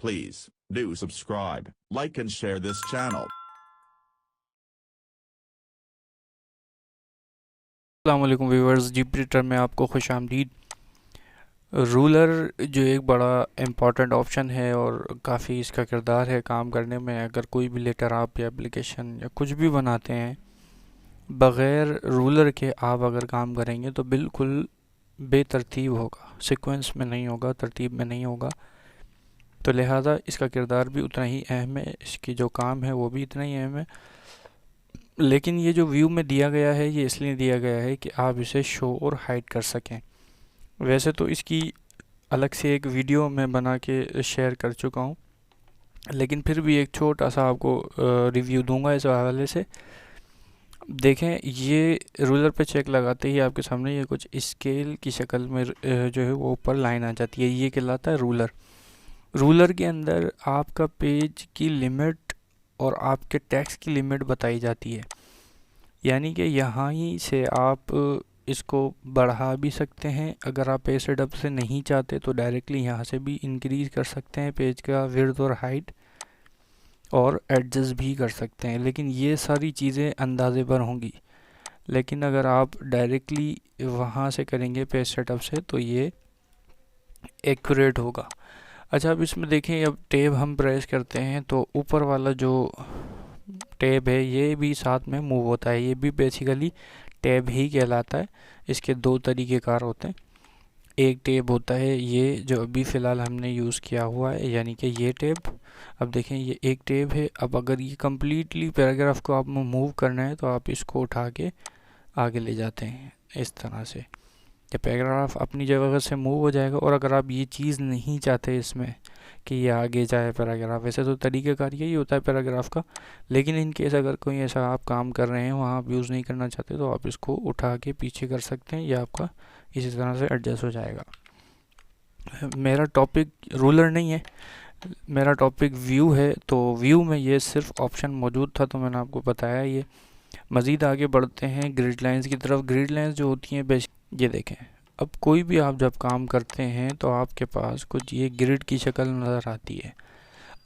Please do subscribe, like and share this channel. अस्सलाम वालेकुम viewers, जीपीटर में आपको खुश आमदीद। रूलर जो एक बड़ा इम्पॉर्टेंट ऑप्शन है और काफ़ी इसका किरदार है काम करने में। अगर कोई भी लेटर आप या एप्लीकेशन या कुछ भी बनाते हैं बग़ैर रूलर के आप अगर काम करेंगे तो बिल्कुल बेतरतीब होगा, सीक्वेंस में नहीं होगा, तरतीब में नहीं होगा। तो लिहाजा इसका किरदार भी उतना ही अहम है, इसकी जो काम है वो भी इतना ही अहम है। लेकिन ये जो व्यू में दिया गया है ये इसलिए दिया गया है कि आप इसे शो और हाइड कर सकें। वैसे तो इसकी अलग से एक वीडियो मैं बना के शेयर कर चुका हूँ, लेकिन फिर भी एक छोटा सा आपको रिव्यू दूंगा इस हवाले से। देखें, ये रूलर पे चेक लगाते ही आपके सामने ये कुछ स्केल की शक्ल में जो है वो ऊपर लाइन आ जाती है। ये कहलाता है रूलर। रूलर के अंदर आपका पेज की लिमिट और आपके टेक्स्ट की लिमिट बताई जाती है, यानी कि यहाँ ही से आप इसको बढ़ा भी सकते हैं। अगर आप पेज सेटअप से नहीं चाहते तो डायरेक्टली यहाँ से भी इंक्रीज़ कर सकते हैं पेज का विड्थ और हाइट, और एडजस्ट भी कर सकते हैं। लेकिन ये सारी चीज़ें अंदाजे पर होंगी, लेकिन अगर आप डायरेक्टली वहाँ से करेंगे पेज सेटअप से तो ये एक्यूरेट होगा। अच्छा, अब इसमें देखें, अब टैब हम प्रेस करते हैं तो ऊपर वाला जो टैब है ये भी साथ में मूव होता है। ये भी बेसिकली टैब ही कहलाता है। इसके दो तरीक़ेकार होते हैं। एक टैब होता है ये जो अभी फ़िलहाल हमने यूज़ किया हुआ है, यानी कि ये टैब। अब देखें, ये एक टैब है। अब अगर ये कम्प्लीटली पैराग्राफ को आप मूव करना है तो आप इसको उठा के आगे ले जाते हैं इस तरह से, ये पैराग्राफ अपनी जगह से मूव हो जाएगा। और अगर आप ये चीज़ नहीं चाहते इसमें कि ये आगे जाए पैराग्राफ, वैसे तो तरीक़ेकार यही होता है पैराग्राफ का, लेकिन इन केस अगर कोई ऐसा आप काम कर रहे हैं वहाँ आप यूज़ नहीं करना चाहते तो आप इसको उठा के पीछे कर सकते हैं, या आपका इसी तरह से एडजस्ट हो जाएगा। मेरा टॉपिक रूलर नहीं है, मेरा टॉपिक व्यू है। तो व्यू में ये सिर्फ ऑप्शन मौजूद था तो मैंने आपको बताया। ये मज़ीद आगे बढ़ते हैं ग्रिड लाइंस की तरफ। ग्रिड लाइंस जो होती हैं ये देखें, अब कोई भी आप जब काम करते हैं तो आपके पास कुछ ये ग्रिड की शक्ल नज़र आती है।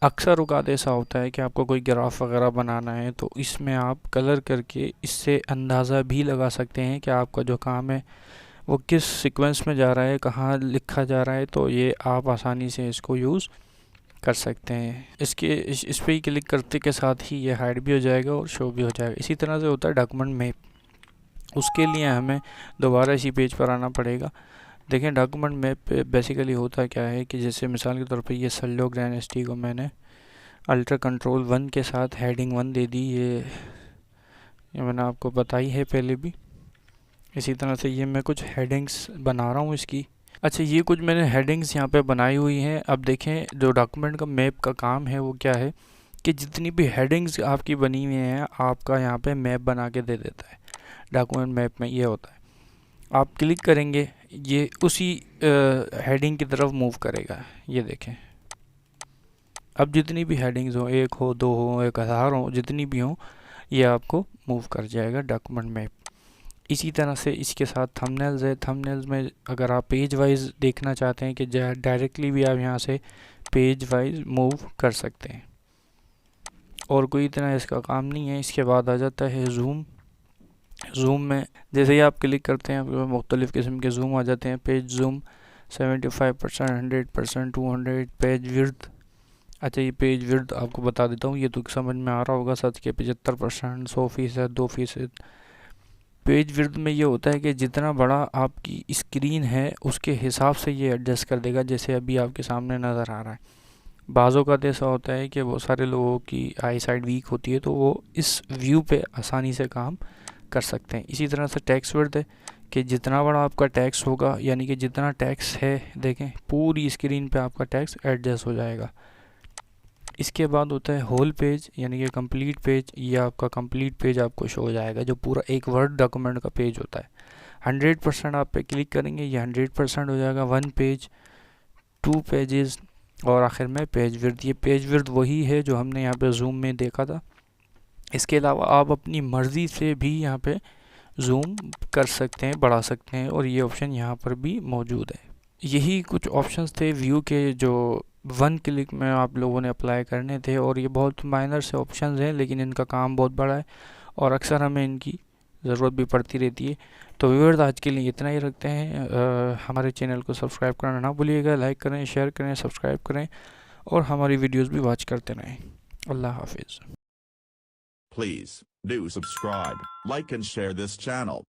अक्सर औक़ात ऐसा होता है कि आपको कोई ग्राफ वगैरह बनाना है तो इसमें आप कलर करके इससे अंदाज़ा भी लगा सकते हैं कि आपका जो काम है वो किस सीक्वेंस में जा रहा है, कहाँ लिखा जा रहा है। तो ये आप आसानी से इसको यूज़ कर सकते हैं। इस पर ही क्लिक करते के साथ ही ये हाइड भी हो जाएगा और शो भी हो जाएगा। इसी तरह से होता है डॉक्यूमेंट मैप। उसके लिए हमें दोबारा इसी पेज पर आना पड़ेगा। देखें, डॉक्यूमेंट मैप पे बेसिकली होता क्या है कि जैसे मिसाल के तौर पे ये सल्लो ग्रैनिस्टी को मैंने अल्टर कंट्रोल 1 के साथ हेडिंग 1 दे दी। ये मैंने आपको बताई है पहले भी। इसी तरह से ये मैं कुछ हेडिंग्स बना रहा हूँ इसकी। अच्छा, ये कुछ मैंने हेडिंग्स यहाँ पे बनाई हुई हैं। अब देखें, जो डॉक्यूमेंट का मैप का काम है वो क्या है कि जितनी भी हेडिंग्स आपकी बनी हुई हैं आपका यहाँ पे मैप बना के दे देता है। डॉक्यूमेंट मैप में ये होता है, आप क्लिक करेंगे ये उसी हेडिंग की तरफ मूव करेगा। ये देखें, अब जितनी भी हेडिंग्स हो, 1 हो, 2 हो, 1000 हो, जितनी भी हो, ये आपको मूव कर जाएगा डॉक्यूमेंट मैप। इसी तरह से इसके साथ थंबनेल्स है। थंबनेल्स में अगर आप पेज वाइज देखना चाहते हैं कि डायरेक्टली भी आप यहाँ से पेज वाइज मूव कर सकते हैं, और कोई इतना इसका काम नहीं है। इसके बाद आ जाता है जूम। जूम में जैसे ही आप क्लिक करते हैं आपको मुख्तलिफ़ किस्म के जूम आ जाते हैं। Page zoom 75%, 100%, 200, page width. अच्छा, ये पेज विड्थ आपको बता देता हूँ, ये तो समझ में आ रहा होगा। सच के 75%, 100%, 2%। पेज विड्थ में ये होता है कि जितना बड़ा आपकी स्क्रीन है उसके हिसाब से ये एडजस्ट कर देगा, जैसे अभी आपके सामने नज़र आ रहा है। बाज़ों का ऐसा होता है कि बहुत सारे लोगों की आई साइड वीक होती है तो वो इस व्यू पे आसानी से काम कर सकते हैं। इसी तरह से टेक्स्ट विड्थ है कि जितना बड़ा आपका टेक्स्ट होगा, यानी कि जितना टेक्स्ट है, देखें पूरी स्क्रीन पे आपका टेक्स्ट एडजस्ट हो जाएगा। इसके बाद होता है होल पेज, यानी कि कंप्लीट पेज। ये आपका कंप्लीट पेज आपको शो हो जाएगा, जो पूरा एक वर्ड डॉक्यूमेंट का पेज होता है। 100% आप पे क्लिक करेंगे, ये 100% हो जाएगा। 1 पेज, 2 पेजेस, और आखिर में पेज विड्थ। ये पेज विड्थ वही है जो हमने यहाँ पे जूम में देखा था। इसके अलावा आप अपनी मर्ज़ी से भी यहाँ पे जूम कर सकते हैं, बढ़ा सकते हैं, और ये ऑप्शन यहाँ पर भी मौजूद है। यही कुछ ऑप्शंस थे व्यू के जो वन क्लिक में आप लोगों ने अप्लाई करने थे, और ये बहुत माइनर से ऑप्शंस हैं लेकिन इनका काम बहुत बड़ा है और अक्सर हमें इनकी ज़रूरत भी पड़ती रहती है। तो व्यूअर्स, आज के लिए इतना ही रखते हैं। हमारे चैनल को सब्सक्राइब करना ना भूलिएगा, लाइक करें, शेयर करें, सब्सक्राइब करें और हमारी वीडियोस भी वॉच करते रहें। अल्लाह हाफिज़। Please do subscribe, like and share this channel.